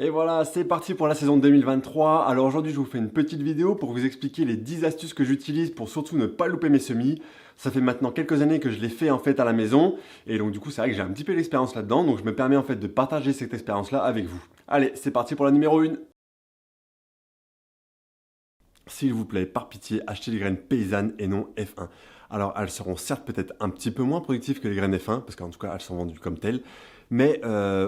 Et voilà, c'est parti pour la saison 2023. Alors aujourd'hui, je vous fais une petite vidéo pour vous expliquer les 10 astuces que j'utilise pour surtout ne pas louper mes semis. Ça fait maintenant quelques années que je l'ai fait en fait à la maison. Et donc du coup, c'est vrai que j'ai un petit peu d'expérience là-dedans. Donc je me permets en fait de partager cette expérience-là avec vous. Allez, c'est parti pour la numéro 1. S'il vous plaît, par pitié, achetez des graines paysannes et non F1. Alors, elles seront certes peut-être un petit peu moins productives que les graines F1, parce qu'en tout cas, elles sont vendues comme telles, mais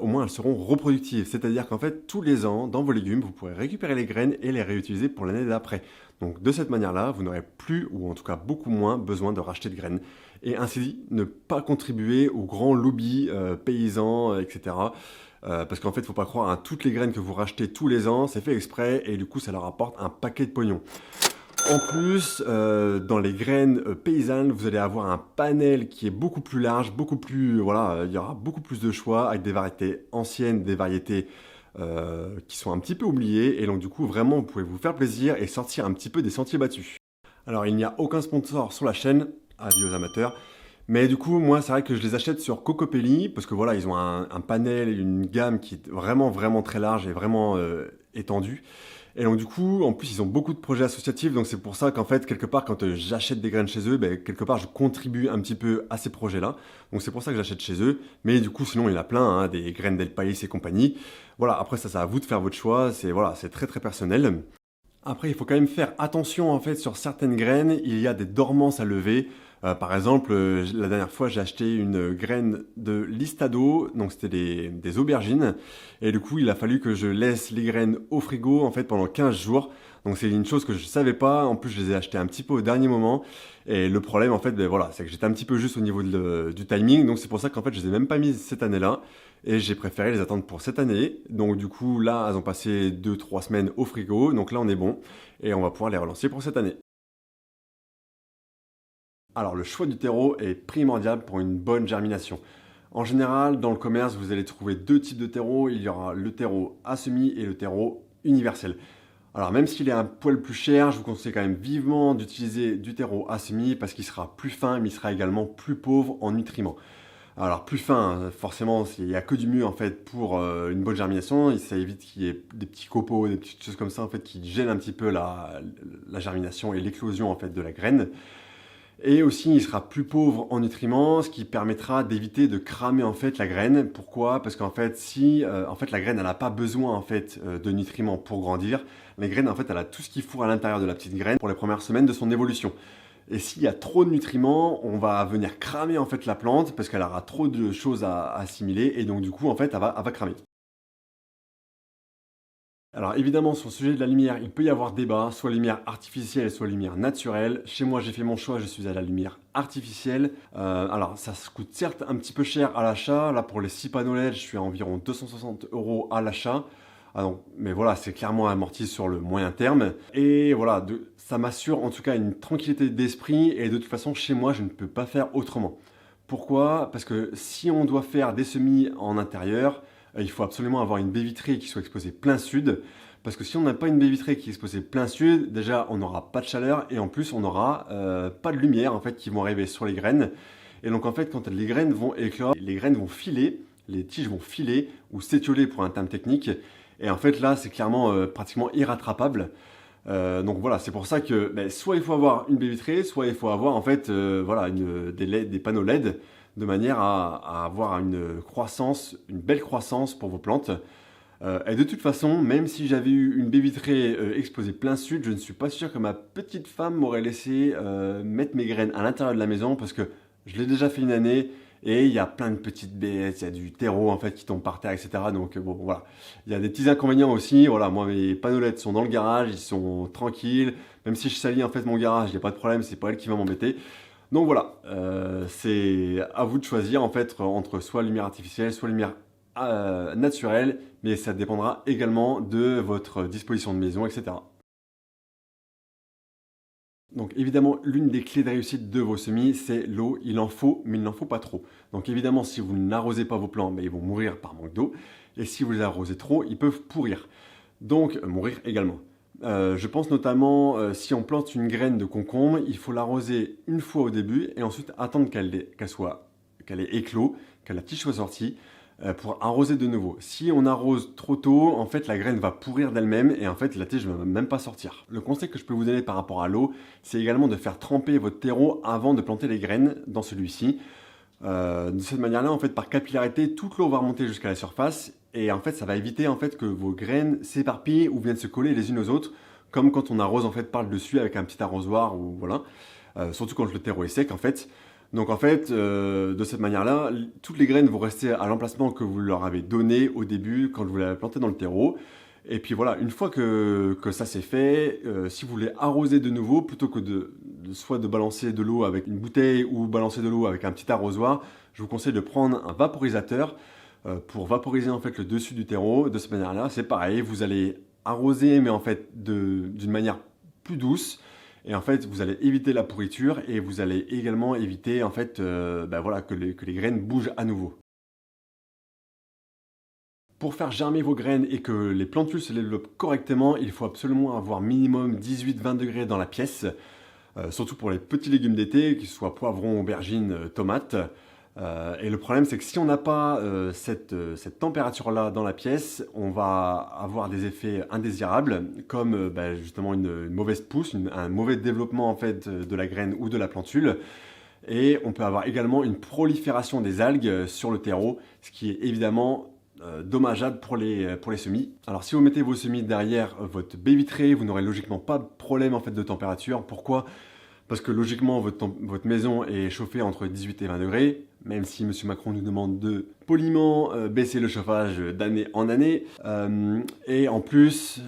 au moins elles seront reproductives. C'est-à-dire qu'en fait, tous les ans, dans vos légumes, vous pourrez récupérer les graines et les réutiliser pour l'année d'après. Donc, de cette manière-là, vous n'aurez plus, ou en tout cas beaucoup moins, besoin de racheter de graines. Et ainsi, ne pas contribuer au grand lobby paysan, etc. Parce qu'en fait, il ne faut pas croire à toutes les graines que vous rachetez tous les ans, c'est fait exprès et du coup, ça leur apporte un paquet de pognon. En plus, dans les graines paysannes, vous allez avoir un panel qui est beaucoup plus large, beaucoup plus, voilà, il y aura beaucoup plus de choix avec des variétés anciennes, des variétés qui sont un petit peu oubliées et donc du coup, vraiment, vous pouvez vous faire plaisir et sortir un petit peu des sentiers battus. Alors, il n'y a aucun sponsor sur la chaîne, avis aux amateurs. Mais du coup, moi, c'est vrai que je les achète sur Cocopelli, parce que voilà, ils ont un panel, une gamme qui est vraiment, vraiment très large et vraiment étendue. Et donc du coup, en plus, ils ont beaucoup de projets associatifs, donc c'est pour ça qu'en fait, quelque part, quand j'achète des graines chez eux, ben, quelque part, je contribue un petit peu à ces projets-là. Donc c'est pour ça que j'achète chez eux. Mais du coup, sinon, il y en a plein, hein, des graines d'El País et compagnie. Voilà, après ça, c'est à vous de faire votre choix. C'est voilà, c'est très, très personnel. Après, il faut quand même faire attention en fait sur certaines graines, il y a des dormances à lever. Par exemple, la dernière fois, j'ai acheté une graine de listado, donc c'était des aubergines, et du coup, il a fallu que je laisse les graines au frigo en fait pendant 15 jours. Donc c'est une chose que je savais pas. En plus, je les ai achetées un petit peu au dernier moment. Et le problème, en fait, ben voilà, c'est que j'étais un petit peu juste au niveau du timing. Donc c'est pour ça qu'en fait, je les ai même pas mises cette année-là. Et j'ai préféré les attendre pour cette année. Donc du coup, là, elles ont passé 2-3 semaines au frigo. Donc là, on est bon. Et on va pouvoir les relancer pour cette année. Alors, le choix du terreau est primordial pour une bonne germination. En général, dans le commerce, vous allez trouver deux types de terreau. Il y aura le terreau à semis et le terreau universel. Alors même s'il est un poil plus cher, je vous conseille quand même vivement d'utiliser du terreau à semis parce qu'il sera plus fin mais il sera également plus pauvre en nutriments. Alors plus fin, forcément, il n'y a que du mieux en fait pour une bonne germination. Ça évite qu'il y ait des petits copeaux, des petites choses comme ça en fait qui gênent un petit peu la germination et l'éclosion en fait de la graine. Et aussi, il sera plus pauvre en nutriments, ce qui permettra d'éviter de cramer en fait la graine. Pourquoi? Parce qu'en fait, si en fait la graine elle n'a pas besoin en fait de nutriments pour grandir, la graine en fait elle a tout ce qu'il faut à l'intérieur de la petite graine pour les premières semaines de son évolution. Et s'il y a trop de nutriments, on va venir cramer en fait la plante parce qu'elle aura trop de choses à assimiler et donc du coup en fait elle va cramer. Alors évidemment, sur le sujet de la lumière, il peut y avoir débat, soit lumière artificielle, soit lumière naturelle. Chez moi, j'ai fait mon choix, je suis à la lumière artificielle. Alors ça se coûte certes un petit peu cher à l'achat. Là, pour les 6 panneaux LED, je suis à environ 260 € à l'achat. Ah donc, mais voilà, c'est clairement amorti sur le moyen terme. Et voilà, ça m'assure en tout cas une tranquillité d'esprit. Et de toute façon, chez moi, je ne peux pas faire autrement. Pourquoi? Parce que si on doit faire des semis en intérieur, il faut absolument avoir une baie vitrée qui soit exposée plein sud. Parce que si on n'a pas une baie vitrée qui est exposée plein sud, déjà on n'aura pas de chaleur et en plus on n'aura pas de lumière en fait qui vont arriver sur les graines. Et donc en fait quand les graines vont éclore, les graines vont filer, les tiges vont filer ou s'étioler pour un terme technique. Et en fait là c'est clairement pratiquement irrattrapable. Donc voilà, c'est pour ça que soit il faut avoir une baie vitrée, soit il faut avoir en fait voilà, des panneaux LED de manière à avoir une croissance, une belle croissance pour vos plantes. Et de toute façon, même si j'avais eu une baie vitrée exposée plein sud, je ne suis pas sûr que ma petite femme m'aurait laissé mettre mes graines à l'intérieur de la maison parce que je l'ai déjà fait une année et il y a plein de petites bêtes, il y a du terreau en fait qui tombe par terre, etc. Donc bon, voilà, il y a des petits inconvénients aussi. Voilà, moi mes panneaux LED sont dans le garage, ils sont tranquilles. Même si je salis en fait mon garage, il n'y a pas de problème, c'est pas elle qui va m'embêter. Donc voilà, c'est à vous de choisir en fait entre soit lumière artificielle, soit lumière naturelle, mais ça dépendra également de votre disposition de maison, etc. Donc évidemment, l'une des clés de réussite de vos semis, c'est l'eau. Il en faut, mais il n'en faut pas trop. Donc évidemment, si vous n'arrosez pas vos plants, ils vont mourir par manque d'eau. Et si vous les arrosez trop, ils peuvent pourrir. Donc mourir également. Je pense notamment, si on plante une graine de concombre, il faut l'arroser une fois au début et ensuite attendre qu'elle ait éclos, que la tige soit sortie. pour arroser de nouveau. Si on arrose trop tôt, en fait, la graine va pourrir d'elle-même et en fait, la tige ne va même pas sortir. Le conseil que je peux vous donner par rapport à l'eau, c'est également de faire tremper votre terreau avant de planter les graines dans celui-ci. De cette manière-là, en fait, par capillarité, toute l'eau va remonter jusqu'à la surface et en fait, ça va éviter en fait que vos graines s'éparpillent ou viennent se coller les unes aux autres, comme quand on arrose en fait par le dessus avec un petit arrosoir ou voilà. Surtout quand le terreau est sec en fait. Donc en fait, de cette manière-là, toutes les graines vont rester à l'emplacement que vous leur avez donné au début quand vous l'avez planté dans le terreau. Et puis voilà, une fois que ça c'est fait, si vous voulez arroser de nouveau, plutôt que soit de balancer de l'eau avec une bouteille ou balancer de l'eau avec un petit arrosoir, je vous conseille de prendre un vaporisateur pour vaporiser en fait le dessus du terreau. De cette manière-là, c'est pareil, vous allez arroser mais en fait d'une manière plus douce. Et en fait, vous allez éviter la pourriture et vous allez également éviter en fait, voilà, que les graines bougent à nouveau. Pour faire germer vos graines et que les plantules se développent correctement, il faut absolument avoir minimum 18-20 degrés dans la pièce, surtout pour les petits légumes d'été, qu'ils soient poivrons, aubergines, tomates. Et le problème, c'est que si on n'a pas cette température-là dans la pièce, on va avoir des effets indésirables, comme justement une mauvaise pousse, un mauvais développement en fait de la graine ou de la plantule. Et on peut avoir également une prolifération des algues sur le terreau, ce qui est évidemment dommageable pour les semis. Alors si vous mettez vos semis derrière votre baie vitrée, vous n'aurez logiquement pas de problème en fait de température. Pourquoi ? Parce que logiquement, votre maison est chauffée entre 18 et 20 degrés, même si M. Macron nous demande de poliment baisser le chauffage d'année en année. Et en plus,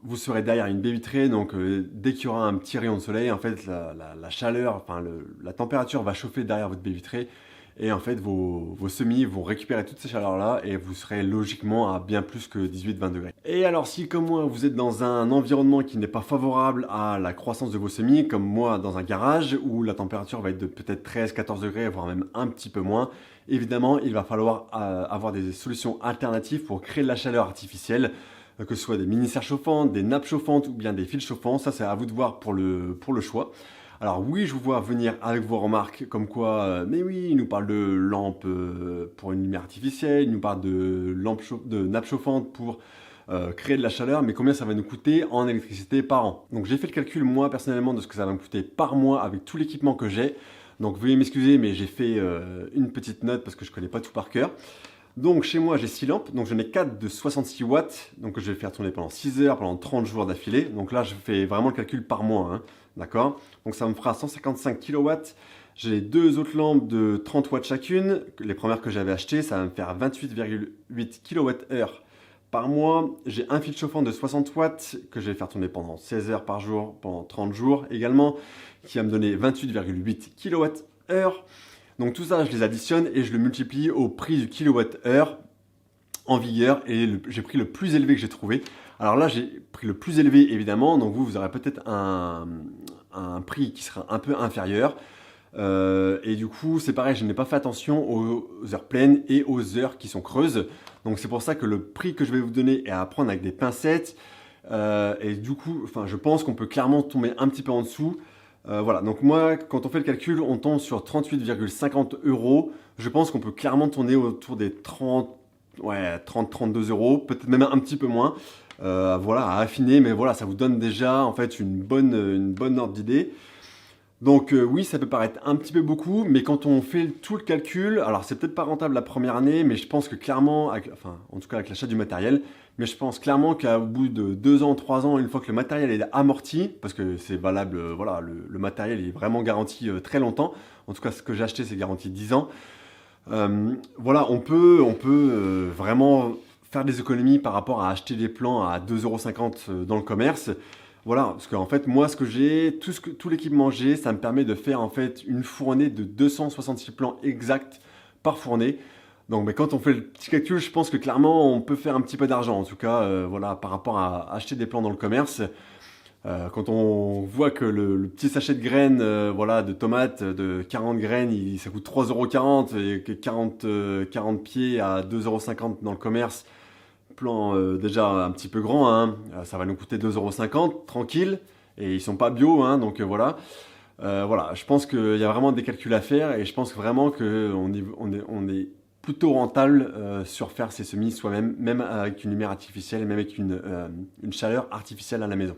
vous serez derrière une baie vitrée, donc dès qu'il y aura un petit rayon de soleil, en fait, la chaleur, enfin la température va chauffer derrière votre baie vitrée. Et en fait, vos semis vont récupérer toutes ces chaleurs-là et vous serez logiquement à bien plus que 18-20 degrés. Et alors, si comme moi, vous êtes dans un environnement qui n'est pas favorable à la croissance de vos semis, comme moi dans un garage où la température va être de peut-être 13-14 degrés, voire même un petit peu moins, évidemment, il va falloir avoir des solutions alternatives pour créer de la chaleur artificielle, que ce soit des mini-serres chauffantes, des nappes chauffantes ou bien des fils chauffants. Ça, c'est à vous de voir pour le choix. Alors oui, je vous vois venir avec vos remarques comme quoi, mais oui, il nous parle de lampes pour une lumière artificielle, il nous parle de nappes chauffantes pour créer de la chaleur, mais combien ça va nous coûter en électricité par an? Donc j'ai fait le calcul moi personnellement de ce que ça va me coûter par mois avec tout l'équipement que j'ai. Donc veuillez m'excuser, mais j'ai fait une petite note parce que je ne connais pas tout par cœur. Donc chez moi j'ai 6 lampes, donc j'en ai 4 de 66 watts, donc je vais faire tourner pendant 6 heures, pendant 30 jours d'affilée. Donc là je fais vraiment le calcul par mois, hein. D'accord? Donc ça me fera 155 kW. J'ai 2 autres lampes de 30 watts chacune. Les premières que j'avais achetées, ça va me faire 28,8 kWh par mois. J'ai un fil chauffant de 60 watts que je vais faire tourner pendant 16 heures par jour, pendant 30 jours également, qui va me donner 28,8 kWh. Donc tout ça, je les additionne et je le multiplie au prix du kilowattheure en vigueur et j'ai pris le plus élevé que j'ai trouvé. Alors là, j'ai pris le plus élevé évidemment, donc vous aurez peut-être un prix qui sera un peu inférieur. Et du coup, c'est pareil, je n'ai pas fait attention aux heures pleines et aux heures qui sont creuses. Donc c'est pour ça que le prix que je vais vous donner est à prendre avec des pincettes. Et du coup, je pense qu'on peut clairement tomber un petit peu en dessous. Voilà, donc moi, quand on fait le calcul, on tombe sur 38,50 euros. Je pense qu'on peut clairement tourner autour des 30-32 euros, peut-être même un petit peu moins. Voilà, à affiner, mais voilà, ça vous donne déjà en fait une bonne ordre d'idée. Donc oui, ça peut paraître un petit peu beaucoup, mais quand on fait tout le calcul, alors c'est peut-être pas rentable la première année, mais je pense que clairement, en tout cas avec l'achat du matériel, mais je pense clairement qu'au bout de 2 ans, 3 ans, une fois que le matériel est amorti, parce que c'est valable, voilà, le matériel est vraiment garanti très longtemps, en tout cas ce que j'ai acheté c'est garanti 10 ans, voilà, on peut vraiment faire des économies par rapport à acheter des plants à 2,50 € dans le commerce. Voilà, parce qu'en fait, moi, ce que j'ai, tout l'équipement que j'ai, ça me permet de faire en fait une fournée de 266 plants exacts par fournée. Donc, mais quand on fait le petit calcul, je pense que clairement, on peut faire un petit peu d'argent. En tout cas, voilà, par rapport à acheter des plants dans le commerce. Quand on voit que le petit sachet de graines, voilà, de tomates de 40 graines, ça coûte 3,40 € et que 40 pieds à 2,50 € dans le commerce, plan déjà un petit peu grand, hein, ça va nous coûter 2,50 € tranquille, et ils sont pas bio, hein, donc voilà. Voilà, je pense qu'il y a vraiment des calculs à faire et je pense vraiment qu'on est plutôt rentable sur faire ses semis soi-même, même avec une lumière artificielle, même avec une chaleur artificielle à la maison.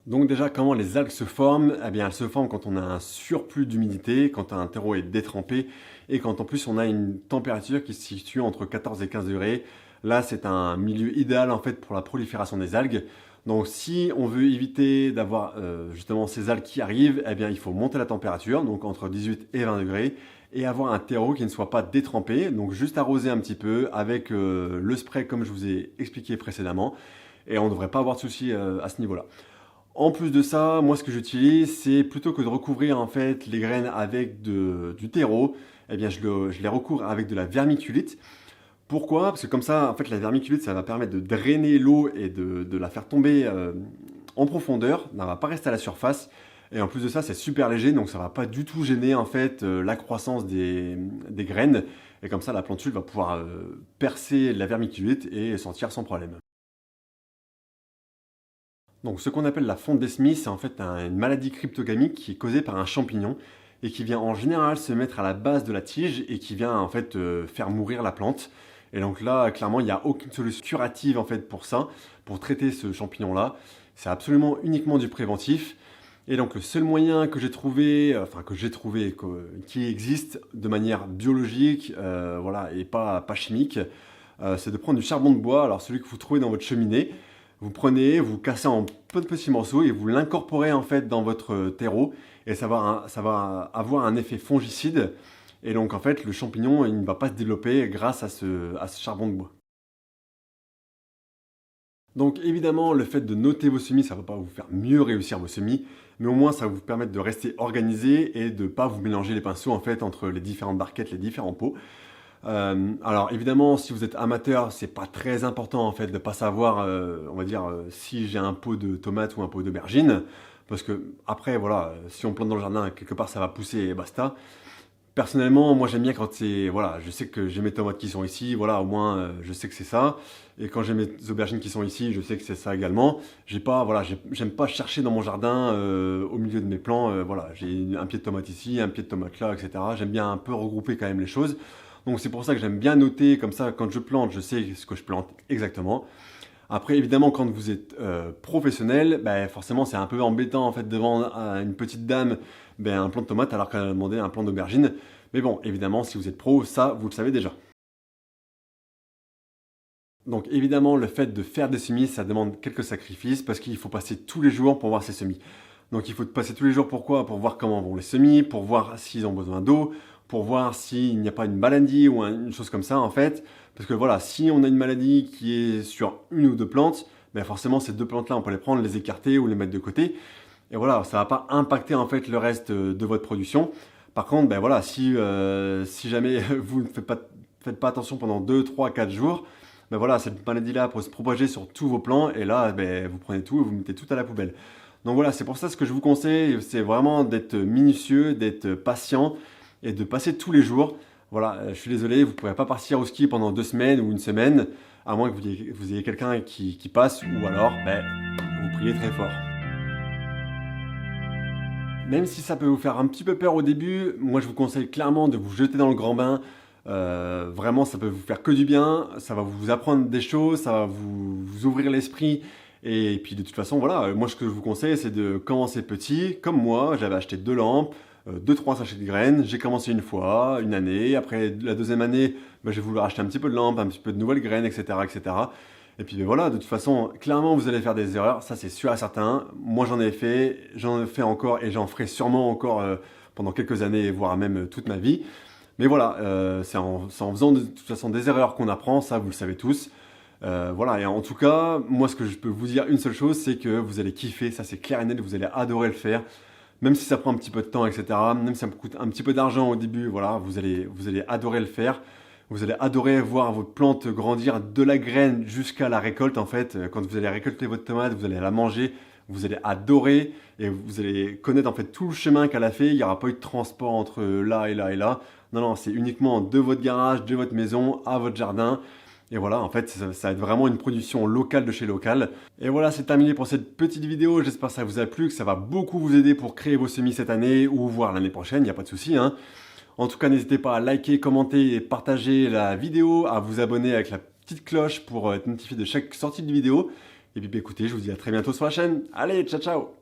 Donc déjà, comment les algues se forment? Eh bien, elles se forment quand on a un surplus d'humidité, quand un terreau est détrempé et quand en plus on a une température qui se situe entre 14 et 15 degrés. Là, c'est un milieu idéal en fait pour la prolifération des algues. Donc si on veut éviter d'avoir justement ces algues qui arrivent, eh bien il faut monter la température, donc entre 18 et 20 degrés, et avoir un terreau qui ne soit pas détrempé, donc juste arroser un petit peu avec le spray comme je vous ai expliqué précédemment, et on ne devrait pas avoir de soucis à ce niveau-là. En plus de ça, moi ce que j'utilise, c'est plutôt que de recouvrir en fait les graines avec du terreau, eh bien je les recouvre avec de la vermiculite. Pourquoi? Parce que comme ça, en fait, la vermiculite, ça va permettre de drainer l'eau et de la faire tomber en profondeur. Elle ne va pas rester à la surface. Et en plus de ça, c'est super léger, donc ça ne va pas du tout gêner en fait la croissance des graines. Et comme ça, la plantule va pouvoir percer la vermiculite et sortir sans problème. Donc ce qu'on appelle la fonte des semis, c'est en fait une maladie cryptogamique qui est causée par un champignon et qui vient en général se mettre à la base de la tige et qui vient en fait faire mourir la plante. Et donc là, clairement, il n'y a aucune solution curative en fait pour ça, pour traiter ce champignon-là. C'est absolument uniquement du préventif. Et donc le seul moyen que j'ai trouvé, qui existe de manière biologique, voilà, et pas chimique, c'est de prendre du charbon de bois, alors celui que vous trouvez dans votre cheminée. Vous prenez, vous cassez en peu de petits morceaux et vous l'incorporez en fait dans votre terreau et ça va avoir un effet fongicide. Et donc en fait, le champignon il ne va pas se développer grâce à ce charbon de bois. Donc évidemment, le fait de noter vos semis, ça ne va pas vous faire mieux réussir vos semis, mais au moins ça va vous permettre de rester organisé et de ne pas vous mélanger les pinceaux en fait entre les différentes barquettes, les différents pots. Alors évidemment, si vous êtes amateur, c'est pas très important en fait de pas savoir, on va dire, si j'ai un pot de tomates ou un pot d'aubergine, parce que après voilà, si on plante dans le jardin, quelque part ça va pousser et basta. Personnellement, moi j'aime bien quand c'est, voilà, je sais que j'ai mes tomates qui sont ici, voilà, au moins je sais que c'est ça. Et quand j'ai mes aubergines qui sont ici, je sais que c'est ça également. J'aime pas chercher dans mon jardin au milieu de mes plants, voilà, j'ai un pied de tomate ici, un pied de tomate là, etc. J'aime bien un peu regrouper quand même les choses. Donc c'est pour ça que j'aime bien noter, comme ça quand je plante, je sais ce que je plante exactement. Après évidemment quand vous êtes professionnel, ben, forcément c'est un peu embêtant en fait de vendre à une petite dame un plant de tomate alors qu'elle a demandé un plant d'aubergine. Mais bon, évidemment si vous êtes pro, ça vous le savez déjà. Donc évidemment le fait de faire des semis, ça demande quelques sacrifices parce qu'il faut passer tous les jours pour voir ces semis. Donc il faut passer tous les jours, pourquoi? Pour voir comment vont les semis, pour voir s'ils ont besoin d'eau, pour voir s'il n'y a pas une maladie ou une chose comme ça en fait. Parce que voilà, si on a une maladie qui est sur une ou deux plantes, ben forcément ces deux plantes-là, on peut les prendre, les écarter ou les mettre de côté. Et voilà, ça ne va pas impacter en fait le reste de votre production. Par contre, ben voilà, si jamais vous ne faites pas attention pendant 2, 3, 4 jours, ben voilà, cette maladie-là peut se propager sur tous vos plants et là, ben, vous prenez tout et vous mettez tout à la poubelle. Donc voilà, c'est pour ça ce que je vous conseille, c'est vraiment d'être minutieux, d'être patient et de passer tous les jours. Voilà, je suis désolé, vous ne pourrez pas partir au ski pendant 2 semaines ou une semaine, à moins que vous ayez quelqu'un qui passe ou alors ben, vous priez très fort. Même si ça peut vous faire un petit peu peur au début, moi je vous conseille clairement de vous jeter dans le grand bain. Vraiment, ça peut vous faire que du bien, ça va vous apprendre des choses, ça va vous ouvrir l'esprit. Et puis de toute façon, voilà, moi ce que je vous conseille, c'est de commencer petit. Comme moi, j'avais acheté 2 lampes, 2-3 sachets de graines. J'ai commencé une fois, une année. Après la deuxième année, j'ai voulu acheter un petit peu de lampes, un petit peu de nouvelles graines, etc. etc. Et puis voilà, de toute façon, clairement, vous allez faire des erreurs, ça c'est sûr et certain. Moi j'en ai fait encore et j'en ferai sûrement encore pendant quelques années, voire même toute ma vie. Mais voilà, c'est en faisant de toute façon des erreurs qu'on apprend, ça vous le savez tous. Voilà, et en tout cas, moi ce que je peux vous dire une seule chose, c'est que vous allez kiffer, ça c'est clair et net, vous allez adorer le faire. Même si ça prend un petit peu de temps, etc. Même si ça me coûte un petit peu d'argent au début, voilà, vous allez adorer le faire. Vous allez adorer voir votre plante grandir de la graine jusqu'à la récolte en fait. Quand vous allez récolter votre tomate, vous allez la manger, vous allez adorer et vous allez connaître en fait tout le chemin qu'elle a fait. Il n'y aura pas eu de transport entre là et là et là. Non, non, c'est uniquement de votre garage, de votre maison, à votre jardin. Et voilà, en fait, ça va être vraiment une production locale de chez local. Et voilà, c'est terminé pour cette petite vidéo. J'espère que ça vous a plu, que ça va beaucoup vous aider pour créer vos semis cette année ou voire l'année prochaine, il n'y a pas de souci, hein. En tout cas, n'hésitez pas à liker, commenter et partager la vidéo, à vous abonner avec la petite cloche pour être notifié de chaque sortie de vidéo. Et puis bah, écoutez, je vous dis à très bientôt sur la chaîne. Allez, ciao ciao!